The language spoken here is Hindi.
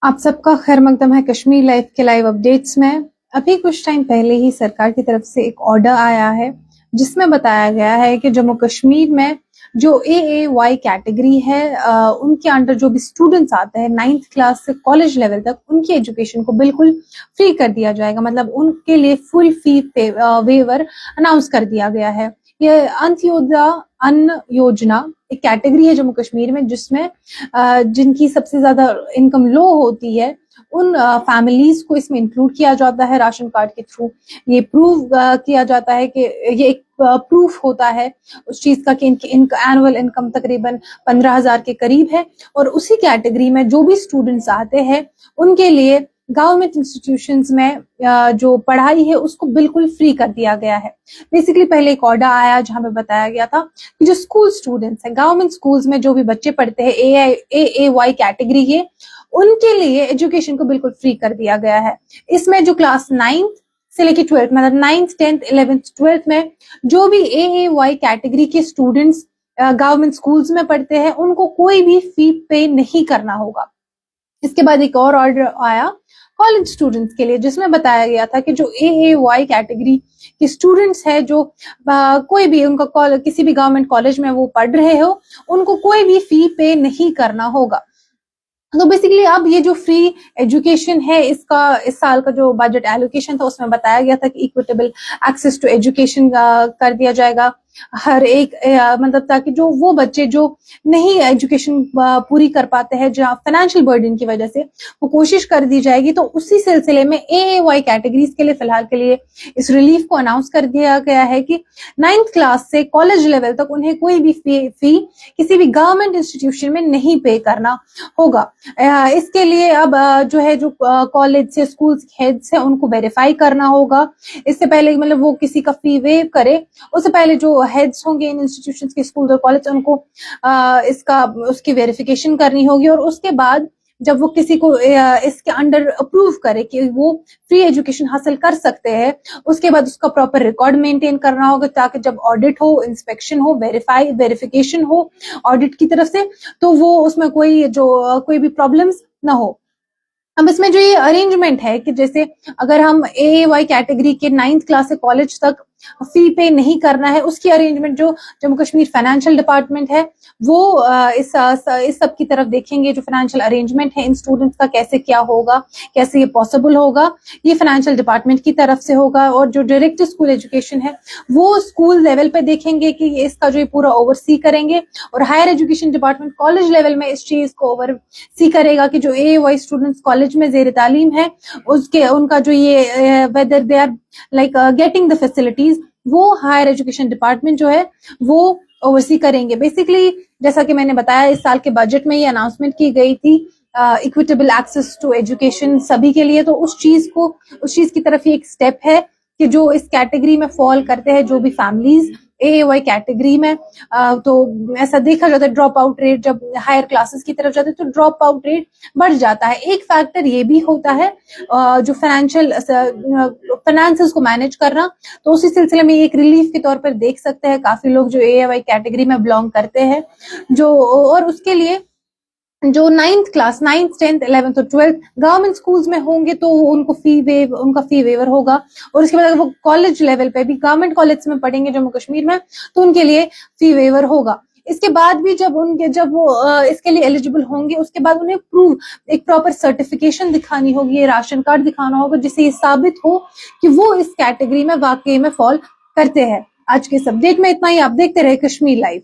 आप सबका खैर मकदम है कश्मीर लाइव के लाइव अपडेट्स में। अभी कुछ टाइम पहले ही सरकार की तरफ से एक ऑर्डर आया है जिसमें बताया गया है कि जम्मू कश्मीर में जो AAY कैटेगरी है उनके अंडर जो भी स्टूडेंट्स आते हैं 9th क्लास से कॉलेज लेवल तक उनकी एजुकेशन को बिल्कुल फ्री कर दिया जाएगा। मतलब उनके लिए फुल फी वेवर अनाउंस कर दिया गया है। ये अंत्योदय अन्न योजना एक कैटेगरी है जम्मू कश्मीर में जिसमें जिनकी सबसे ज्यादा इनकम लो होती है उन फैमिलीज को इसमें इंक्लूड किया जाता है राशन कार्ड के थ्रू। ये प्रूव किया जाता है कि ये एक प्रूफ होता है उस चीज का कि इनकी एनुअल इनकम तकरीबन 15,000 के करीब है। और उसी कैटेगरी में जो भी स्टूडेंट्स आते हैं उनके लिए गवर्नमेंट इंस्टीट्यूशंस में जो पढ़ाई है उसको बिल्कुल फ्री कर दिया गया है। बेसिकली पहले एक ऑर्डर आया जहां पे बताया गया था कि जो स्कूल स्टूडेंट्स हैं गवर्नमेंट स्कूल्स में जो भी बच्चे पढ़ते हैं AAY कैटेगरी के उनके लिए एजुकेशन को बिल्कुल फ्री कर दिया गया है। इसमें जो क्लास 9th से लेकर 12th मतलब 9th 10th 11th 12th में जो भी AAY कैटेगरी के स्टूडेंट्स गवर्नमेंट स्कूल्स में पढ़ते हैं उनको कोई भी फी पे नहीं करना होगा। इसके बाद एक और ऑर्डर आया कॉलेज स्टूडेंट्स के लिए जिसमें बताया गया था कि जो AAY कैटेगरी के स्टूडेंट्स है जो कोई भी उनका किसी भी गवर्नमेंट कॉलेज में वो पढ़ रहे हो उनको कोई भी फी पे नहीं करना होगा। तो बेसिकली अब ये जो फ्री एजुकेशन है इसका इस साल का जो बजट एलोकेशन था उसमें बताया गया था कि इक्विटेबल एक्सेस टू एजुकेशन कर दिया जाएगा हर एक मतलब ताकि जो वो बच्चे जो नहीं एजुकेशन पूरी कर पाते हैं जहाँ फाइनेंशियल बर्डन की वजह से वो कोशिश कर दी जाएगी। तो उसी सिलसिले में AAY कैटेगरीज के लिए फिलहाल के लिए इस रिलीफ को अनाउंस कर दिया गया है कि 9th क्लास से कॉलेज लेवल तक उन्हें कोई भी फी किसी भी गवर्नमेंट इंस्टीट्यूशन में नहीं पे करना होगा। इसके लिए अब जो है जो कॉलेज से स्कूल हेड्स है उनको वेरीफाई करना होगा। इससे पहले मतलब वो किसी का फी वेव करे उससे पहले जो हेड्स होंगे इन इंस्टीट्यूशंस के स्कूल और कॉलेज उनको उसकी वेरिफिकेशन करनी होगी। और उसके बाद जब वो किसी को इसके अंडर अप्रूव करे कि वो फ्री एजुकेशन हासिल कर सकते हैं उसके बाद उसका प्रॉपर रिकॉर्ड मेंटेन करना होगा ताकि जब ऑडिट हो इंस्पेक्शन हो वेरिफिकेशन हो ऑडिट की तरफ से तो वो उसमें कोई भी प्रॉब्लम्स ना हो। अब इसमें जो ये अरेंजमेंट है कि जैसे अगर हम AAY कैटेगरी के 9th क्लास से कॉलेज तक फी पे नहीं करना है उसकी अरेंजमेंट जो जम्मू कश्मीर फाइनेंशियल डिपार्टमेंट है वो इस सब की तरफ देखेंगे। जो फाइनेंशियल अरेंजमेंट है इन स्टूडेंट्स का कैसे क्या होगा कैसे ये पॉसिबल होगा ये फाइनेंशियल डिपार्टमेंट की तरफ से होगा। और जो डायरेक्ट स्कूल एजुकेशन है वो स्कूल लेवल पे देखेंगे कि इसका जो पूरा ओवरसी करेंगे। और higher education department college level में इस चीज को ओवरसी करेगा कि जो AAY स्टूडेंट्स कॉलेज में जेर तालीम है उनका जो ये whether they are like getting the facilities वो हायर एजुकेशन डिपार्टमेंट जो है वो ओवरसी करेंगे। बेसिकली जैसा कि मैंने बताया इस साल के बजट में ये अनाउंसमेंट की गई थी इक्विटेबल एक्सेस टू एजुकेशन सभी के लिए। तो उस चीज की तरफ ये एक स्टेप है कि जो इस कैटेगरी में फॉल करते हैं जो भी फैमिलीज AAY कैटेगरी में तो ऐसा देखा जाता है ड्रॉप आउट रेट जब हायर क्लासेस की तरफ जाते हैं तो ड्रॉप आउट रेट बढ़ जाता है। एक फैक्टर ये भी होता है जो फाइनेंसेस को मैनेज करना। तो उसी सिलसिले में एक रिलीफ के तौर पर देख सकते हैं काफी लोग जो AAY कैटेगरी में बिलोंग करते हैं जो और उसके लिए जो 9th class 9th 10th 11th और 12th गवर्नमेंट स्कूल्स में होंगे तो उनका फी वेवर होगा। और उसके बाद अगर वो कॉलेज लेवल पे भी गवर्नमेंट कॉलेज में पढ़ेंगे जम्मू कश्मीर में तो उनके लिए फी वेवर होगा। इसके बाद भी जब वो इसके लिए एलिजिबल होंगे उसके बाद उन्हें एक प्रॉपर सर्टिफिकेशन दिखानी होगी ये राशन कार्ड दिखाना होगा जिससे ये साबित हो कि वो इस कैटेगरी में वाकई में फॉल करते हैं। आज के इस अपडेट में इतना ही। आप देखते रहे कश्मीर लाइव।